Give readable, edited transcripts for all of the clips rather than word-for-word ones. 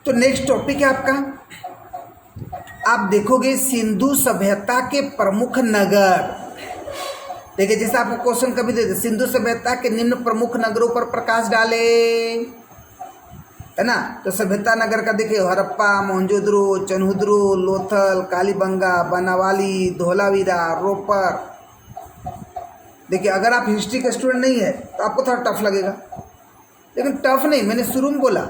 तो next topic है आपका, आप देखोगे सिंधु सभ्यता के प्रमुख नगर। देखिए जैसे आपको क्वेश्चन कभी दे दे, सिंधु सभ्यता के निम्न प्रमुख नगरों पर प्रकाश डाले, है ना। तो सभ्यता नगर का देखिए हड़प्पा, मोहनजोदड़ो, चनहुद्रो, लोथल, कालीबंगा, बनावाली, धोलावीरा, रोपर। देखिए अगर आप हिस्ट्री के स्टूडेंट नहीं है तो आपको थोड़ा टफ लगेगा, लेकिन टफ नहीं, मैंने शुरू में बोला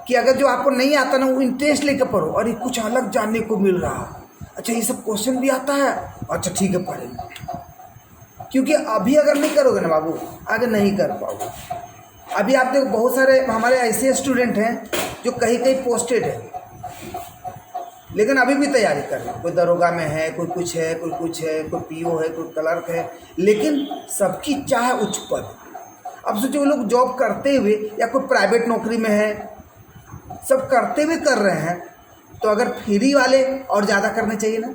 कि अगर जो आपको नहीं आता ना वो इंटरेस्ट लेकर पढ़ो, और ये कुछ अलग जानने को मिल रहा, अच्छा ये सब क्वेश्चन भी आता है, अच्छा ठीक है पढ़ेंगे। क्योंकि अभी अगर नहीं करोगे ना बाबू आगे नहीं कर पाओगे। अभी आप देखो बहुत सारे हमारे ऐसे स्टूडेंट हैं जो कहीं कहीं पोस्टेड है, लेकिन अभी भी तैयारी कर रहे हैं। कोई दरोगा में है, कोई कुछ है, कोई कुछ है, कोई पीओ है, कोई क्लर्क है, लेकिन सबकी चाह उच्च पद। अब सोचो वो लोग जॉब करते हुए या कोई प्राइवेट नौकरी में है, सब करते हुए कर रहे हैं, तो अगर फ्री वाले और ज़्यादा करने चाहिए ना,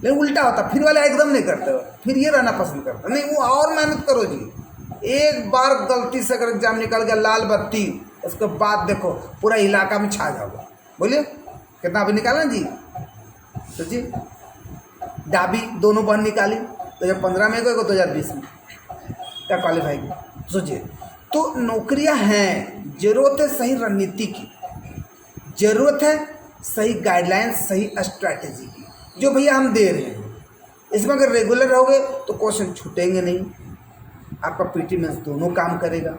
लेकिन उल्टा होता, फिर वाले एकदम नहीं करते हो, फिर ये रहना पसंद करते नहीं, वो और मेहनत करो जी। एक बार गलती से अगर एग्जाम निकल गया लाल बत्ती, उसके बाद देखो पूरा इलाका में छा जाओगे। बोलिए कितना अभी निकाला जी, सोचिए डाबी दोनों बहन निकाली, 2015 में गए 2020 में क्या क्वालिफाई की, सोचिए। तो नौकरियां हैं, जरूरत है सही रणनीति की, जरूरत है सही गाइडलाइंस, सही स्ट्रैटेजी की, जो भैया हम दे रहे हैं। इसमें अगर रेगुलर रहोगे तो क्वेश्चन छूटेंगे नहीं, आपका पीटी मेंस दोनों काम करेगा,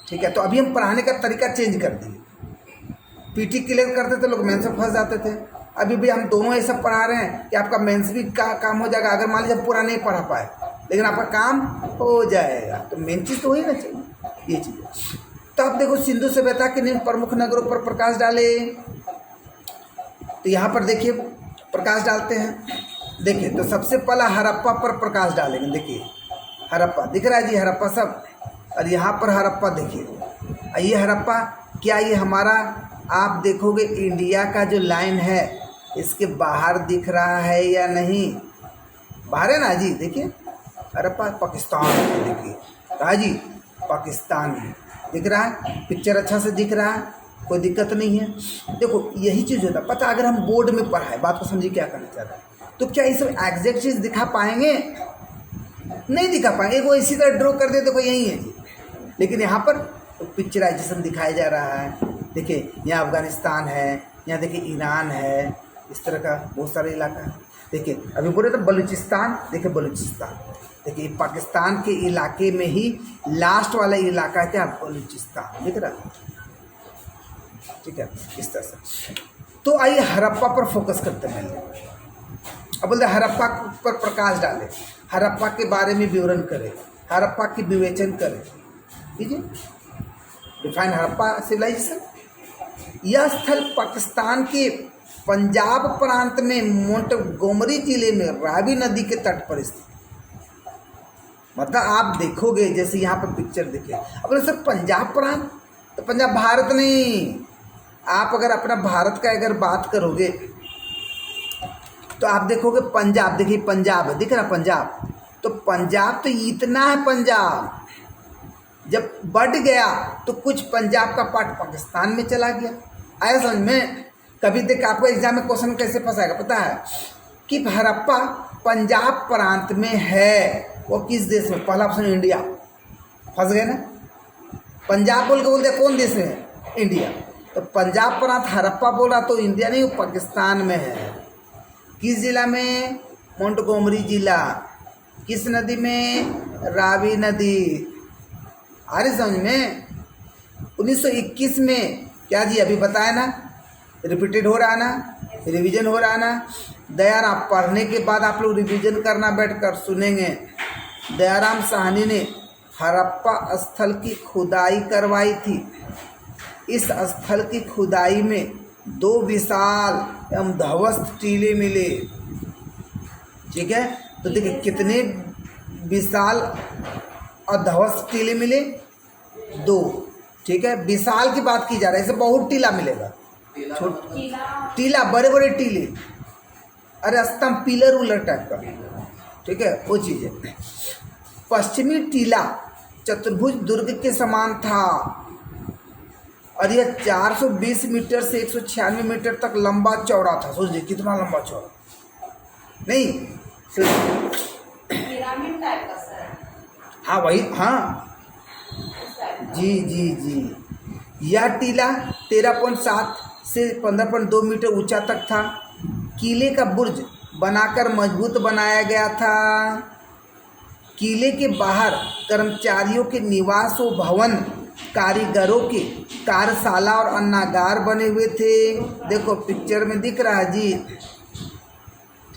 ठीक है। तो अभी हम पढ़ाने का तरीका चेंज कर दिए, पीटी क्लियर करते थे लोग मेंस में फंस जाते थे, अभी भी हम दोनों ऐसा पढ़ा रहे हैं कि आपका मेंस भी काम हो जाएगा। अगर मान लीजिए पूरा नहीं पढ़ा पाए लेकिन आपका काम हो जाएगा, तो मेन चीज़ तो वही ना चाहिए, ये चीज़। तो आप देखो सिंधु सभ्यता के निम्न प्रमुख नगरों पर प्रकाश डाले, तो यहाँ पर देखिए प्रकाश डालते हैं। देखिए तो सबसे पहला हड़प्पा पर प्रकाश डालेंगे। देखिए हड़प्पा दिख रहा है जी, हड़प्पा सब, और यहाँ पर हड़प्पा देखिए, ये हड़प्पा क्या ये हमारा, आप देखोगे इंडिया का जो लाइन है इसके बाहर दिख रहा है या नहीं, बाहर है ना जी। देखिए हड़प्पा पाकिस्तान है, देखिए कहा जी पाकिस्तान है, दिख रहा है, पिक्चर अच्छा से दिख रहा है, कोई दिक्कत नहीं है। देखो यही चीज़ होता है, पता अगर हम बोर्ड में पढ़ाए, बात को समझिए क्या करना चाहता है, तो क्या ये सब एग्जैक्ट चीज़ दिखा पाएंगे, नहीं दिखा पाएंगे। वो इसी तरह ड्रॉ कर दे देखो यही है जी, लेकिन यहाँ पर तो पिक्चराइजेशन दिखाया जा रहा है। देखिए यहाँ अफगानिस्तान है, यहाँ देखिए ईरान है, इस तरह का बहुत सारे इलाका है। देखिए अभी बोले तो बलूचिस्तान, देखिए बलूचिस्तान, देखिए पाकिस्तान के इलाके में ही लास्ट वाला इलाका है क्या, बलूचिस्तान, दिख रहा है, ठीक है इस तरह से। तो आइए हड़प्पा पर फोकस करते हैं। अब बोलते हड़प्पा पर प्रकाश डालें, हड़प्पा के बारे में विवरण करें, हड़प्पा की विवेचन करें, कीजिए डिफाइन हड़प्पा सिविलाइजेशन। यह स्थल पाकिस्तान के पंजाब प्रांत में मोंटगोमरी जिले में रावी नदी के तट पर स्थित, मतलब आप देखोगे जैसे यहाँ पर पिक्चर देखे, अब सर पंजाब प्रांत, तो पंजाब भारत नहीं, आप अगर अपना भारत का अगर बात करोगे तो आप देखोगे पंजाब, देखिए पंजाब है, दिख रहा पंजाब, तो पंजाब तो इतना है, पंजाब जब बढ़ गया तो कुछ पंजाब का पार्ट पाकिस्तान में चला गया। आया समझ में? कभी देख आपको एग्जाम में क्वेश्चन कैसे फंसाएगा पता है कि हड़प्पा पंजाब प्रांत में है, वो किस देश में, पहला ऑप्शन इंडिया, फंस गए ना, पंजाब बोल के बोलते कौन देश में है, इंडिया, तो पंजाब प्रांत हड़प्पा बोला तो इंडिया नहीं, वो पाकिस्तान में है। किस जिला में, मोंटगोमरी जिला, किस नदी में, रावी नदी। आ रही समझ में? 1921 में क्या जी अभी बताया ना, रिपीटेड हो रहा है ना, रिवीजन हो रहा है ना। दयाराम पढ़ने के बाद आप लोग रिवीजन करना, बैठकर सुनेंगे। दयाराम साहनी ने हड़प्पा स्थल की खुदाई करवाई थी। इस स्थल की खुदाई में 2 विशाल एवं ध्वस्त टीले मिले, ठीक है। तो देखिए कितने विशाल और ध्वस्त टीले मिले, 2, ठीक है। विशाल की बात की जा रही है, इसे बहुत टीला मिलेगा, टीला बड़े बड़े टीले, अरे स्तंभ पिलर उलर टाइप का, ठीक है वो चीज़ है। पश्चिमी टीला चतुर्भुज दुर्ग के समान था, और यह 420 मीटर से 196 मीटर तक लंबा चौड़ा था। सोच लीजिए कितना लंबा चौड़ा, नहीं पिरामिड टाइप का सर। हाँ वही, हाँ जी जी जी। यह टीला 13.7 से 15.2 मीटर ऊंचा तक था। किले का बुर्ज बनाकर मजबूत बनाया गया था। किले के बाहर कर्मचारियों के निवास व भवन, कारीगरों के कार्यशाला और अन्नागार बने हुए थे। देखो पिक्चर में दिख रहा है जी,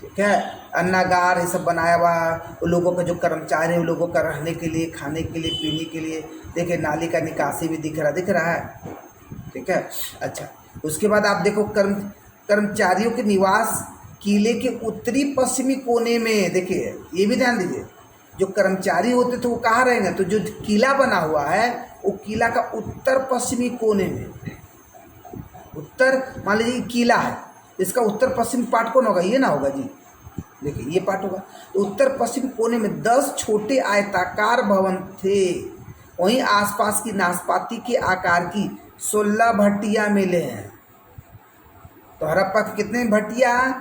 ठीक है, अन्नागार ये सब बनाया हुआ है। लोगों का जो कर्मचारी है, लोगों का रहने के लिए, खाने के लिए, पीने के लिए। देखिए नाली का निकासी भी दिख रहा है, ठीक है। अच्छा, उसके बाद आप देखो कर्मचारियों के निवास किले के उत्तरी पश्चिमी कोने में। देखिए ये भी ध्यान दीजिए, जो कर्मचारी होते थे वो कहाँ रहेंगे, तो जो किला बना हुआ है वो किला का उत्तर पश्चिमी कोने में। उत्तर, मान लीजिए किला है, इसका उत्तर पश्चिम पार्ट कौन होगा, ये ना होगा जी, देखिए ये पार्ट होगा। तो उत्तर पश्चिम कोने में 10 छोटे आयताकार भवन थे। वहीं आसपास की नाशपाती के आकार की 16 भट्टियां मिले हैं। तो हड़प्पा की कितने भट्टियां,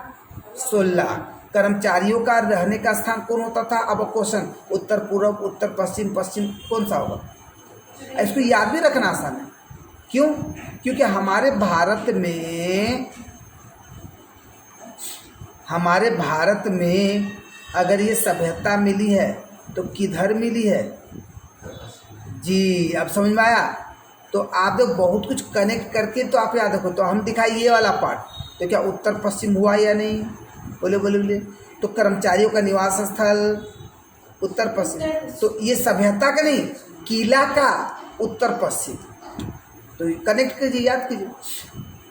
16। कर्मचारियों का रहने का स्थान कौन होता था, अब क्वेश्चन, उत्तर पूर्व, उत्तर पश्चिम, पश्चिम कौन सा होगा। इसको याद भी रखना आसान है, क्यों, क्योंकि हमारे भारत में अगर ये सभ्यता मिली है तो किधर मिली है जी, अब समझ में आया। तो आप लोग बहुत कुछ कनेक्ट करके तो आप याद रखो। तो हम दिखाए ये वाला पार्ट, तो क्या उत्तर पश्चिम हुआ या नहीं, बोले बोले बोले। तो कर्मचारियों का निवास स्थल उत्तर पश्चिम, तो ये सभ्यता का नहीं, किला का उत्तर पश्चिम। तो कनेक्ट कीजिए, याद कीजिए।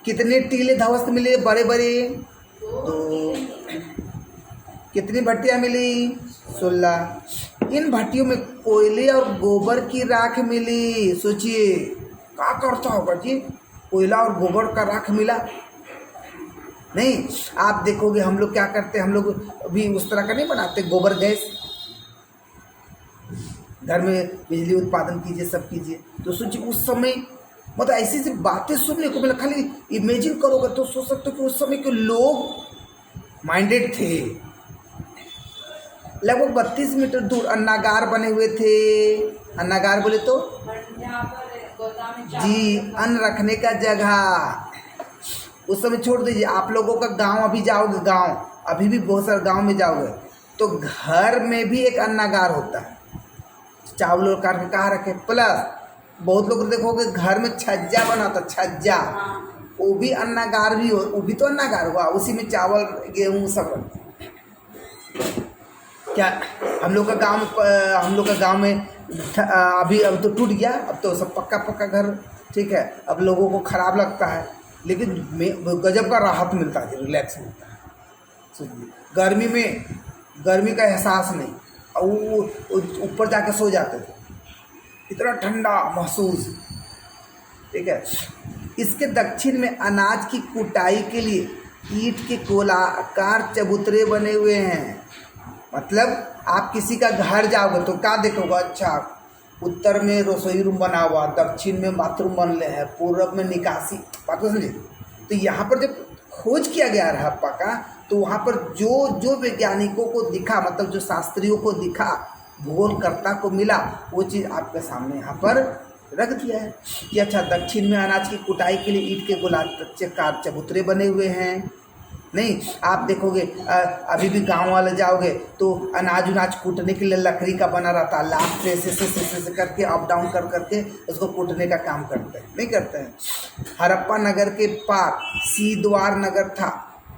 कितने टीले ध्वस्त मिले, बड़े बड़े, तो कितनी भट्टियां मिली, 16। इन भट्टियों में कोयले और गोबर की राख मिली। सोचिए क्या करता होगा जी, कोयला और गोबर का राख मिला। नहीं, आप देखोगे हम लोग क्या करते हैं, हम लोग अभी उस तरह का नहीं बनाते, गोबर गैस, घर में बिजली उत्पादन कीजिए, सब कीजिए। तो सोचिए उस समय, मतलब ऐसी ऐसी बातें सुनने को मिला, खाली इमेजिन करोगे तो सोच सकते हो कि उस समय के लोग माइंडेड थे। लगभग 32 मीटर दूर अन्नागार बने हुए थे। अन्नागार बोले तो जी, अन्न रखने का जगह। उस समय छोड़ दीजिए, आप लोगों का गांव, अभी जाओगे गांव, अभी भी बहुत सारे गांव में जाओगे तो घर में भी एक अन्नागार होता है। चावल और काट के कहाँ रखे, प्लस बहुत लोग देखोगे घर में छज्जा बना था, छज्जा, वो भी अन्नागार भी हो, वो भी तो अन्नागार हुआ, उसी में चावल गेहूँ सब रखते। क्या हम लोग का गांव में अभी अब तो टूट गया, अब तो सब पक्का घर, ठीक है। अब लोगों को ख़राब लगता है, लेकिन गजब का राहत मिलता है, रिलैक्स मिलता है। गर्मी में गर्मी का एहसास नहीं, और वो ऊपर जाकर सो जाते थे, इतना ठंडा महसूस, ठीक है। इसके दक्षिण में अनाज की कुटाई के लिए ईंट के गोलाकार चबूतरे बने हुए हैं। मतलब आप किसी का घर जाओगे तो क्या देखोगे, अच्छा उत्तर में रसोई रूम बना हुआ, दक्षिण में बाथरूम बन रहे हैं, पूर्व में निकासी, बात को समझे। तो यहाँ पर जब खोज किया गया हड़प्पा का, तो वहाँ पर जो वैज्ञानिकों को दिखा, मतलब जो शास्त्रियों को दिखा, भूगोलकर्ता को मिला, वो चीज़ आपके सामने यहाँ पर रख दिया है कि अच्छा दक्षिण में अनाज की कुटाई के लिए ईंट के गोलाकार चबूतरे बने हुए हैं। नहीं, आप देखोगे अभी भी गांव वाले जाओगे तो अनाज कूटने के लिए लकड़ी का बना रहता है, लाख से ऐसे करके अप डाउन करके उसको कूटने का काम करते हैं, नहीं करते हैं। हड़प्पा नगर के पार सीद्वार नगर था,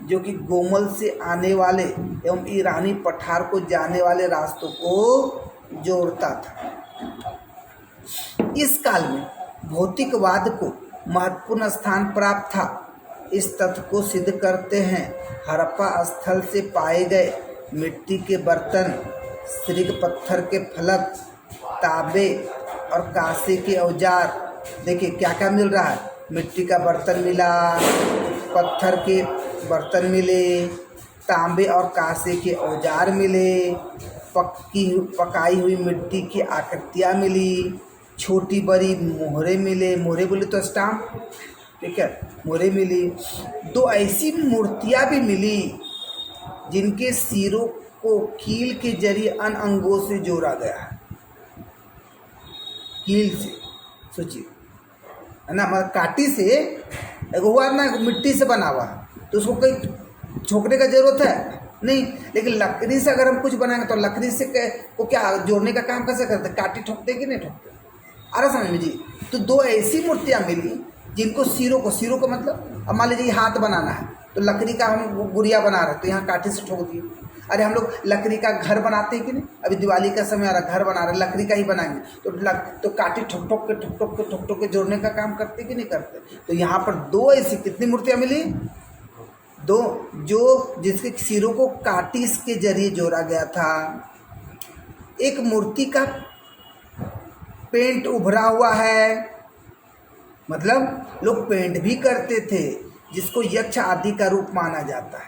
जो कि गोमल से आने वाले एवं ईरानी पठार को जाने वाले रास्तों को जोड़ता था। इस काल में भौतिकवाद को महत्वपूर्ण स्थान प्राप्त था। इस तथ्य को सिद्ध करते हैं हड़प्पा स्थल से पाए गए मिट्टी के बर्तन, श्रीग पत्थर के फलक, तांबे और कांसे के औजार। देखिए क्या क्या मिल रहा है, मिट्टी का बर्तन मिला, पत्थर के बर्तन मिले, तांबे और कांसे के औजार मिले, पकाई हुई मिट्टी की आकृतियाँ मिली, छोटी बड़ी मोहरे मिले, मोहरे बोले तो स्टाम्प, ठीक है, मोहरे मिली। 2 ऐसी मूर्तियां भी मिली जिनके सिरों को कील के जरिए अन्य अंगों से जोड़ा गया है, कील से, सोचिए, है ना, मतलब काटी से एक हुआ ना, मिट्टी से बना हुआ, तो उसको कोई छोकने का जरूरत है नहीं। लेकिन लकड़ी से अगर हम कुछ बनाएंगे तो लकड़ी से को क्या जोड़ने का काम कैसे करते, काटी ठोकते कि नहीं ठोकते, आ रहा समझ में जी। तो 2 ऐसी मूर्तियां मिली जिनको सिरों को मतलब, अब मान लीजिए हाथ बनाना है तो लकड़ी का हम गुड़िया बना रहे तो यहाँ काठी से ठोक दिए। अरे हम लोग लकड़ी का घर बनाते हैं कि नहीं, अभी दिवाली का समय आ रहा, घर बना रहे लकड़ी का ही बनाएंगे तो काठी ठोक ठोक के जोड़ने का काम करते कि नहीं करते। तो यहाँ पर 2 ऐसी कितनी मूर्तियाँ मिली, 2, जो जिसके सिरों को काटी के जरिए जोड़ा गया था। एक मूर्ति का पेंट उभरा हुआ है, मतलब लोग पेंट भी करते थे, जिसको यक्ष आदि का रूप माना जाता है,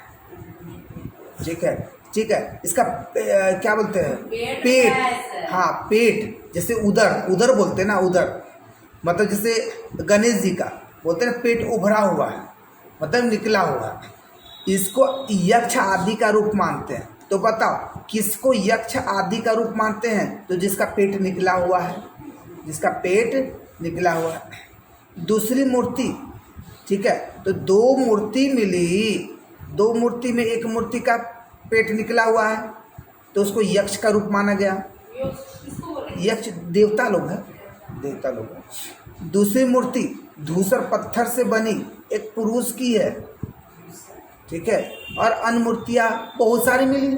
ठीक है, ठीक है। इसका क्या बोलते हैं, पेट, हाँ पेट, जैसे उदर बोलते हैं ना, उदर मतलब जैसे गणेश जी का बोलते हैं पेट उभरा हुआ है, मतलब निकला हुआ है, इसको यक्ष आदि का रूप मानते हैं। तो बताओ किसको यक्ष आदि का रूप मानते हैं, तो जिसका पेट निकला हुआ है, जिसका पेट निकला हुआ है। दूसरी मूर्ति, ठीक है, तो 2 मूर्ति मिली, 2 मूर्ति में एक मूर्ति का पेट निकला हुआ है तो उसको यक्ष का रूप माना गया, यक्ष देवता लोग हैं, देवता लोग हैं। दूसरी मूर्ति धूसर पत्थर से बनी एक पुरुष की है, ठीक है, और अन्य मूर्तियाँ बहुत सारी मिली,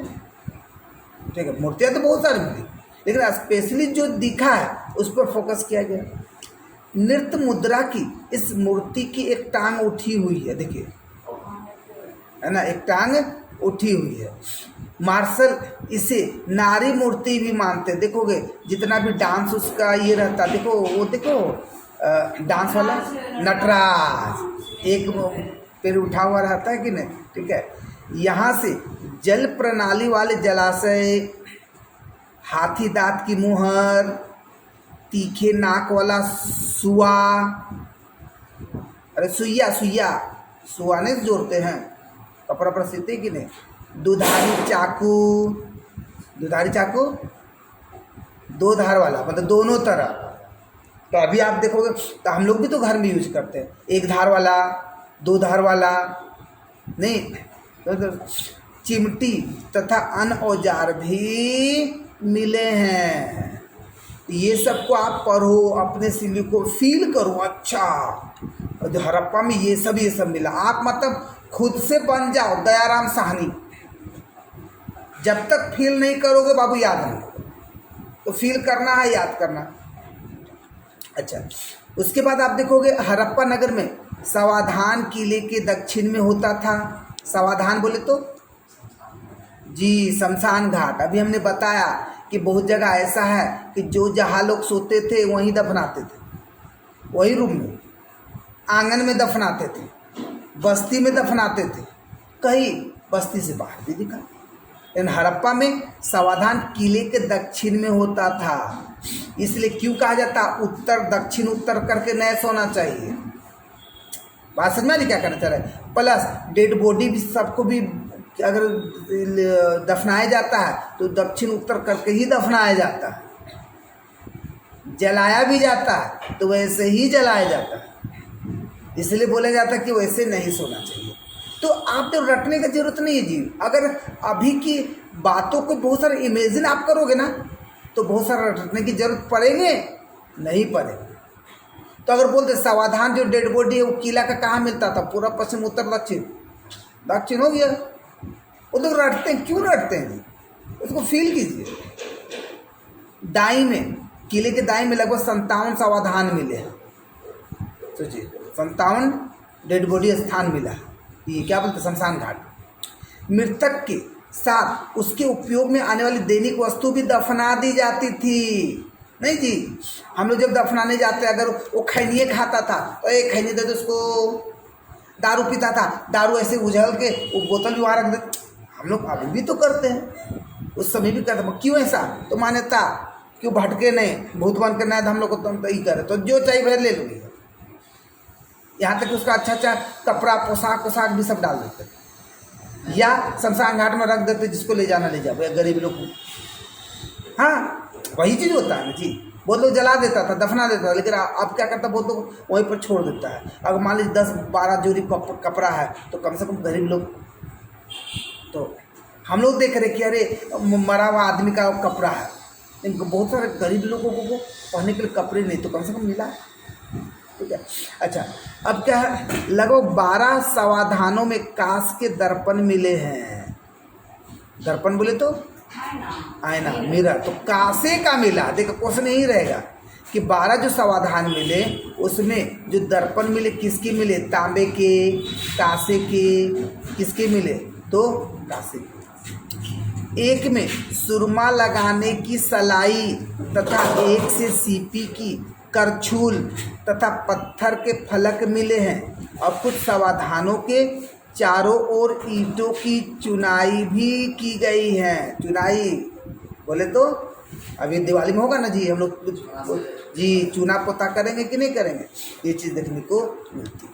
ठीक है, मूर्तियाँ तो बहुत सारी मिली, लेकिन स्पेशली जो दिखा है उस पर फोकस किया गया। नृत्य मुद्रा की इस मूर्ति की एक टांग उठी हुई है, देखिए, है ना, एक टांग उठी हुई है। मार्शल इसे नारी मूर्ति भी मानते, देखोगे जितना भी डांस उसका ये रहता, देखो वो देखो डांस वाला नटराज एक पैर उठा हुआ रहता है कि नहीं, ठीक है। यहाँ से जल प्रणाली वाले जलाशय, हाथी दांत की मुहर, तीखे नाक वाला सुआ, अरे सुआ ने जोड़ते हैं, कपड़ा पर सीते कि नहीं, दुधारी चाकू 2 धार वाला, मतलब दोनों तरह। तो अभी आप देखोगे तो हम लोग भी तो घर में यूज करते हैं, 1 धार वाला, 2 धार वाला नहीं, तो चिमटी तथा अन्य औजार भी मिले हैं। ये सबको आप पढ़ो, अपने सिली को फील करो, अच्छा जो हड़प्पा में ये सब मिला, आप मतलब खुद से बन जाओ दयाराम साहनी। जब तक फील नहीं करोगे बाबू याद नहीं, तो फील करना है, याद करना। अच्छा, उसके बाद आप देखोगे हड़प्पा नगर में सावधान किले के दक्षिण में होता था। सावधान बोले तो जी शमशान घाट। अभी हमने बताया कि बहुत जगह ऐसा है कि जो जहाँ लोग सोते थे वहीं दफनाते थे, वही रूम में, आंगन में दफनाते थे, बस्ती में दफनाते थे, कहीं बस्ती से बाहर भी दिखा। लेकिन हड़प्पा में सावधान किले के दक्षिण में होता था, इसलिए क्यों कहा जाता उत्तर दक्षिण, उत्तर करके नहीं सोना चाहिए। बात समझ में क्या करना चाह रहे हैं। प्लस डेड बॉडी भी सबको भी अगर दफनाया जाता है तो दक्षिण उत्तर करके ही दफनाया जाता है, जलाया भी जाता है तो वैसे ही जलाया जाता है, इसलिए बोला जाता है कि वैसे नहीं सोना चाहिए। तो आप तो रटने की जरूरत नहीं है जी। अगर अभी की बातों को बहुत सारे इमेजिन आप करोगे ना तो बहुत सारा रटने की जरूरत पड़ेंगे नहीं पड़ेंगे। तो अगर बोलते सावधान जो डेड बॉडी है वो किला का कहाँ मिलता था, पूरा पश्चिम उत्तर दक्षिण, दक्षिण हो गया। वो लोग रटते हैं, क्यों रटते हैं, उसको फील कीजिए। दाई में, किले के दाई में लगभग 57 सावधान मिले हैं, सोचिए 57 डेड बॉडी स्थान मिला है। ये क्या बोलते शमशान घाट। मृतक के साथ उसके उपयोग में आने वाली दैनिक वस्तु भी दफना दी जाती थी। नहीं जी, हम लोग जब दफनाने जाते अगर वो खैनिए खाता था तो एक खैनी दे दो उसको, दारू पीता था दारू ऐसे उझल के वो बोतल भी वहाँ रख दे। हम लोग अभी भी तो करते हैं, उस समय भी करते हैं। क्यों ऐसा? तो मान्यता क्यों भटके नहीं, भूत बन करना है तो हम लोग को तुम ही करे, तो जो चाहिए वह ले लो। यहाँ तक कि उसका अच्छा अच्छा कपड़ा पोशाक भी सब डाल देते, या शमशान घाट में रख देते, जिसको ले जाना ले जाओ, गरीब लोग को। हाँ, वही चीज़ होता है ना जी। बहुत लोग जला देता था, दफना देता था, लेकिन अब क्या करता, बहुत लोग वहीं पर छोड़ देता है। अगर मान लीजिए 10-12 जोड़ी कपड़ा है तो कम से कम गरीब लोग, तो हम लोग देख रहे कि अरे मरा हुआ आदमी का कपड़ा है, इनको बहुत सारे गरीब लोगों को पहनने के लिए कपड़े नहीं, तो कम से कम मिला है, ठीक है। अच्छा, अब क्या है, लगभग 12 समाधानों में कांस के दर्पण मिले हैं। दर्पण बोले तो आईना, मिरर, तो कांसे का मिला। देखो क्वेश्चन यही रहेगा कि 12 जो समाधान मिले उसमें जो दर्पण मिले किसके मिले, तांबे के, कांसे के, किसके मिले, तो कांसे के। एक में सुरमा लगाने की सलाई तथा एक से सीपी की करछूल तथा पत्थर के फलक मिले हैं। और कुछ समाधानों के चारों ओर ईंटों की चुनाई भी की गई है। चुनाई बोले तो अभी दिवाली में होगा ना जी, हम लोग जी चूना पोता करेंगे कि नहीं करेंगे, ये चीज़ देखने को मिलती है।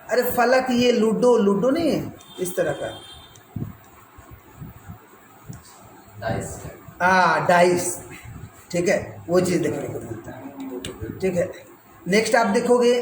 अरे फलक, ये लूडो नहीं है, इस तरह का डाइस, ठीक है, वो चीज़ देखने को मिलता है, ठीक है। नेक्स्ट आप देखोगे